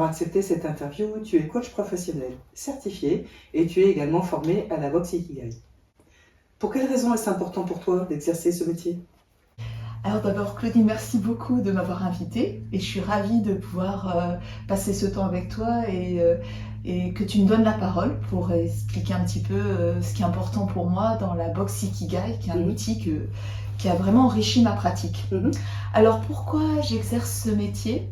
accepté cette interview. Tu es coach professionnel certifié et tu es également formé à la boxe Ikigai. Pour quelles raisons est-ce important pour toi d'exercer ce métier? Alors d'abord, Claudine, merci beaucoup de m'avoir invitée et je suis ravie de pouvoir passer ce temps avec toi et que tu me donnes la parole pour expliquer un petit peu ce qui est important pour moi dans la boxe Ikigai, qui est un outil qui a vraiment enrichi ma pratique. Alors pourquoi j'exerce ce métier?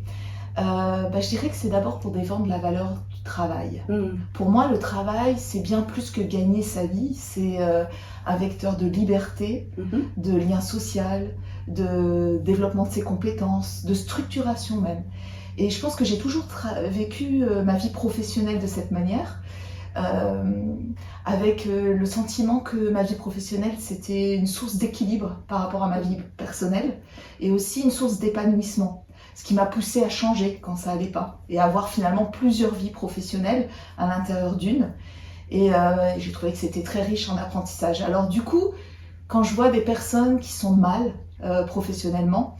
Je dirais que c'est d'abord pour défendre la valeur du travail. Pour moi, le travail, c'est bien plus que gagner sa vie, c'est un vecteur de liberté, de lien social, de développement de ses compétences, de structuration même. Et je pense que j'ai toujours vécu ma vie professionnelle de cette manière, avec le sentiment que ma vie professionnelle, c'était une source d'équilibre par rapport à ma vie personnelle, et aussi une source d'épanouissement. Ce qui m'a poussée à changer quand ça allait pas, et à avoir finalement plusieurs vies professionnelles à l'intérieur d'une. Et j'ai trouvé que c'était très riche en apprentissage. Alors du coup, quand je vois des personnes qui sont mal professionnellement,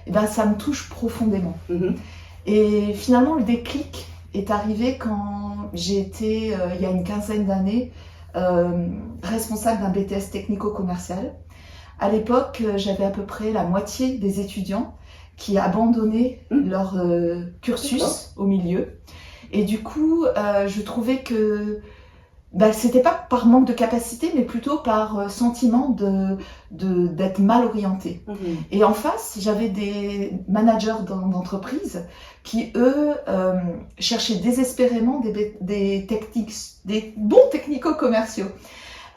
eh ben, ça me touche profondément. Et finalement, le déclic est arrivé quand j'ai été, il y a une quinzaine d'années, responsable d'un BTS technico-commercial. À l'époque, j'avais à peu près la moitié des étudiants qui abandonnaient leur cursus au milieu. Et du coup, je trouvais que c'était pas par manque de capacité, mais plutôt par sentiment d'être mal orienté. Et en face, j'avais des managers d'entreprise qui, eux, cherchaient désespérément des bons technico-commerciaux.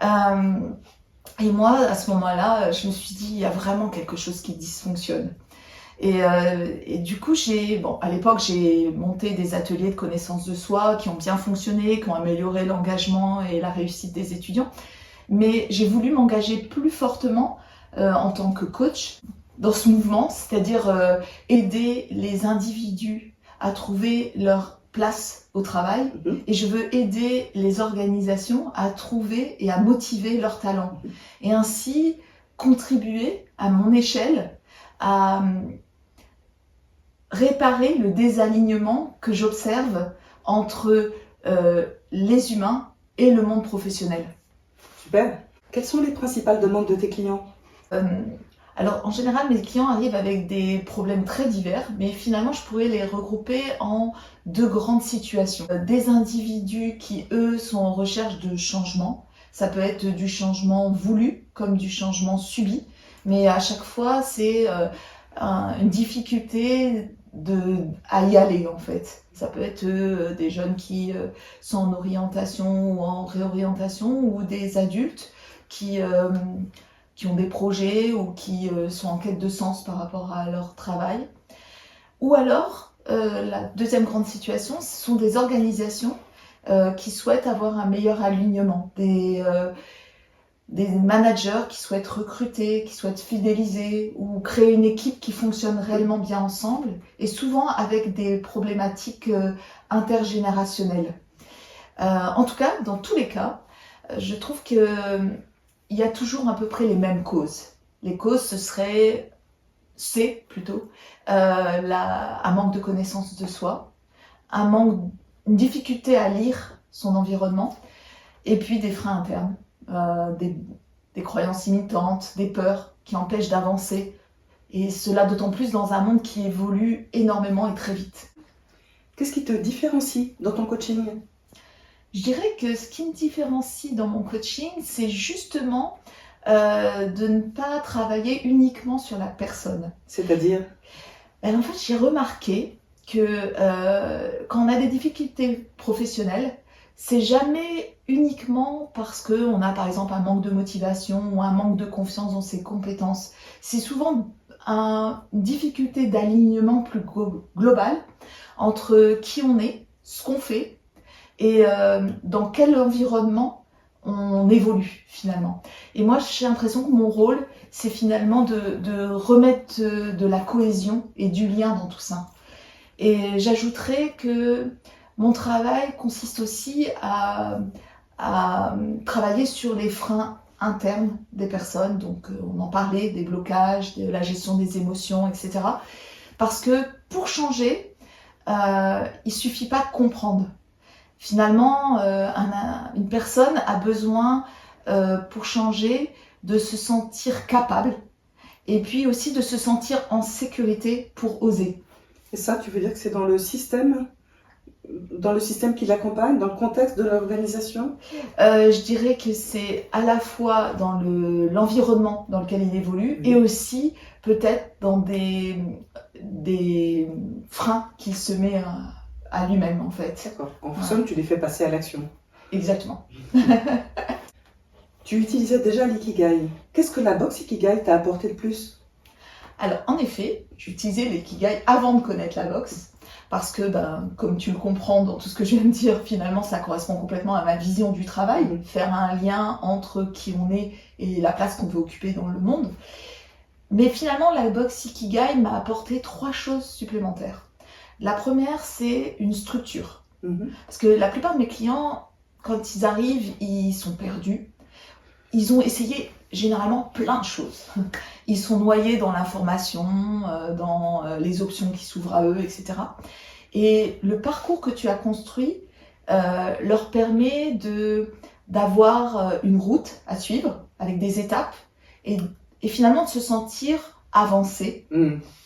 Et moi, à ce moment-là, je me suis dit, il y a vraiment quelque chose qui dysfonctionne. Et du coup, à l'époque, j'ai monté des ateliers de connaissance de soi qui ont bien fonctionné, qui ont amélioré l'engagement et la réussite des étudiants. Mais j'ai voulu m'engager plus fortement en tant que coach dans ce mouvement, c'est-à-dire aider les individus à trouver leur place au travail. Et je veux aider les organisations à trouver et à motiver leurs talents. Et ainsi contribuer à mon échelle à réparer le désalignement que j'observe entre les humains et le monde professionnel. Super. Quelles sont les principales demandes de tes clients? Alors, en général, mes clients arrivent avec des problèmes très divers, mais finalement, je pourrais les regrouper en deux grandes situations. Des individus qui, eux, sont en recherche de changement. Ça peut être du changement voulu comme du changement subi, mais à chaque fois, c'est une difficulté à y aller en fait. Ça peut être des jeunes qui sont en orientation ou en réorientation, ou des adultes qui ont des projets ou qui sont en quête de sens par rapport à leur travail. Ou alors, la deuxième grande situation, ce sont des organisations qui souhaitent avoir un meilleur alignement, des managers qui souhaitent recruter, qui souhaitent fidéliser ou créer une équipe qui fonctionne réellement bien ensemble, et souvent avec des problématiques intergénérationnelles. En tout cas, dans tous les cas, je trouve qu'il y a toujours à peu près les mêmes causes. Les causes, c'est plutôt un manque de connaissance de soi, une difficulté à lire son environnement, et puis des freins internes. Des croyances limitantes, des peurs qui empêchent d'avancer, et cela d'autant plus dans un monde qui évolue énormément et très vite. Qu'est-ce qui te différencie dans ton coaching? Je dirais que ce qui me différencie dans mon coaching, c'est justement de ne pas travailler uniquement sur la personne. C'est-à-dire? En fait, j'ai remarqué que quand on a des difficultés professionnelles, c'est jamais uniquement parce qu'on a par exemple un manque de motivation ou un manque de confiance dans ses compétences. C'est souvent une difficulté d'alignement plus global entre qui on est, ce qu'on fait et dans quel environnement on évolue finalement. Et moi, j'ai l'impression que mon rôle, c'est finalement de remettre de la cohésion et du lien dans tout ça. Et j'ajouterais que mon travail consiste aussi à travailler sur les freins internes des personnes. Donc, on en parlait, des blocages, de la gestion des émotions, etc. Parce que pour changer, il suffit pas de comprendre. Finalement, une personne a besoin, pour changer, de se sentir capable et puis aussi de se sentir en sécurité pour oser. Et ça, tu veux dire que c'est dans le système qui l'accompagne, dans le contexte de l'organisation? Je dirais que c'est à la fois dans l'environnement dans lequel il évolue et aussi peut-être dans des freins qu'il se met à lui-même en fait. D'accord. En somme, tu les fais passer à l'action. Exactement. Tu utilisais déjà l'ikigai. Qu'est-ce que la boxe Ikigai t'a apporté de plus? Alors, en effet, j'utilisais l'ikigai avant de connaître la boxe, parce que, comme tu le comprends dans tout ce que je viens de dire, finalement, ça correspond complètement à ma vision du travail, faire un lien entre qui on est et la place qu'on veut occuper dans le monde. Mais finalement, la boxe Ikigai m'a apporté 3 choses supplémentaires. La première, c'est une structure. Parce que la plupart de mes clients, quand ils arrivent, ils sont perdus. Ils ont essayé généralement plein de choses. Ils sont noyés dans l'information, dans les options qui s'ouvrent à eux, etc. Et le parcours que tu as construit leur permet d'avoir une route à suivre avec des étapes et finalement de se sentir avancé.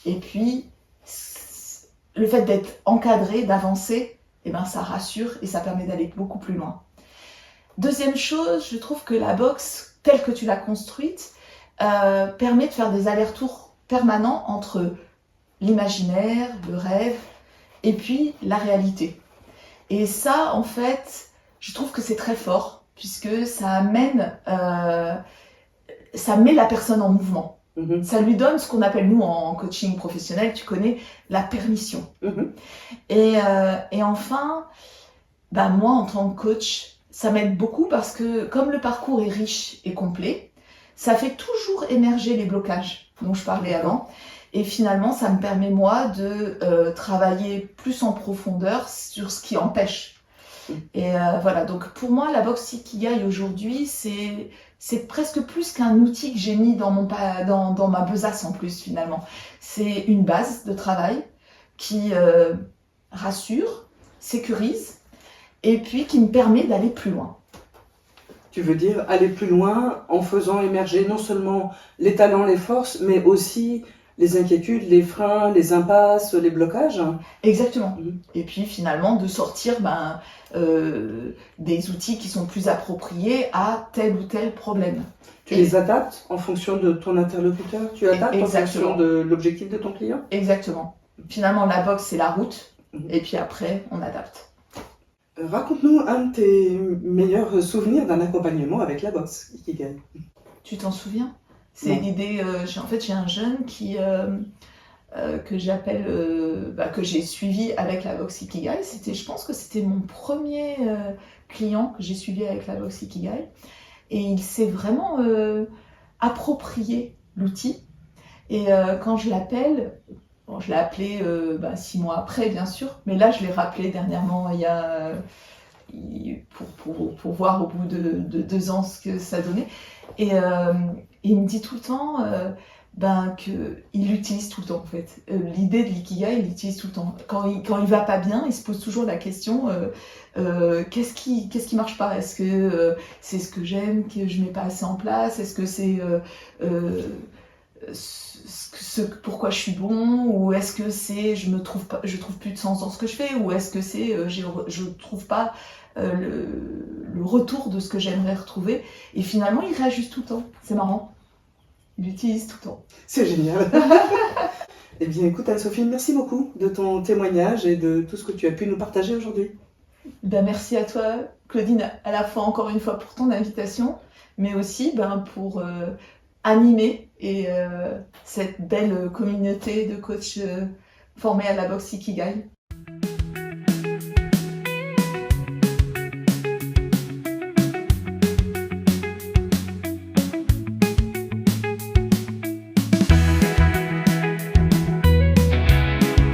Et puis, le fait d'être encadré, d'avancer, ça rassure et ça permet d'aller beaucoup plus loin. Deuxième chose, je trouve que la boxe, telle que tu l'as construite, permet de faire des allers-retours permanents entre l'imaginaire, le rêve, et puis la réalité. Et ça, en fait, je trouve que c'est très fort, puisque ça met la personne en mouvement. Ça lui donne ce qu'on appelle, nous, en coaching professionnel, tu connais, la permission. Et enfin, moi, en tant que coach, ça m'aide beaucoup parce que comme le parcours est riche et complet, ça fait toujours émerger les blocages dont je parlais avant. Et finalement, ça me permet, moi, de travailler plus en profondeur sur ce qui empêche. Et voilà, donc pour moi, la boxe Ikigai aujourd'hui, c'est presque plus qu'un outil que j'ai mis dans ma besace en plus, finalement. C'est une base de travail qui rassure, sécurise, et puis qui me permet d'aller plus loin. Tu veux dire aller plus loin en faisant émerger non seulement les talents, les forces, mais aussi les inquiétudes, les freins, les impasses, les blocages? Exactement. Et puis finalement de sortir des outils qui sont plus appropriés à tel ou tel problème. Tu les adaptes en fonction de ton interlocuteur? Tu adaptes en fonction de l'objectif de ton client? Exactement. Finalement, la boxe, c'est la route, et puis après, on adapte. Raconte-nous un de tes meilleurs souvenirs d'un accompagnement avec la boxe Ikigai. Tu t'en souviens? C'est l'idée, en fait, j'ai un jeune que j'appelle, que j'ai suivi avec la boxe Ikigai. Je pense que c'était mon premier client que j'ai suivi avec la boxe Ikigai. Et il s'est vraiment approprié l'outil. Et quand je l'appelle, je l'ai appelé 6 mois après, bien sûr, mais là, je l'ai rappelé dernièrement, pour voir au bout de 2 ans ce que ça donnait. Et il me dit tout le temps qu'il l'utilise tout le temps, en fait. L'idée de l'ikigai, il l'utilise tout le temps. Quand il va pas bien, il se pose toujours la question qu'est-ce qui marche pas? Est-ce que c'est ce que j'aime, que je mets pas assez en place? Est-ce que c'est pourquoi je suis bon, ou est-ce que c'est je trouve plus de sens dans ce que je fais, ou est-ce que c'est je trouve pas le retour de ce que j'aimerais retrouver? Et finalement, il réajuste tout le temps. C'est marrant. Il l'utilise tout le temps. C'est génial. Eh bien, écoute, Anne-Sophie, merci beaucoup de ton témoignage et de tout ce que tu as pu nous partager aujourd'hui. Merci à toi, Claudine, à la fois encore une fois pour ton invitation, mais aussi pour animer cette belle communauté de coachs formés à la boxe Ikigai.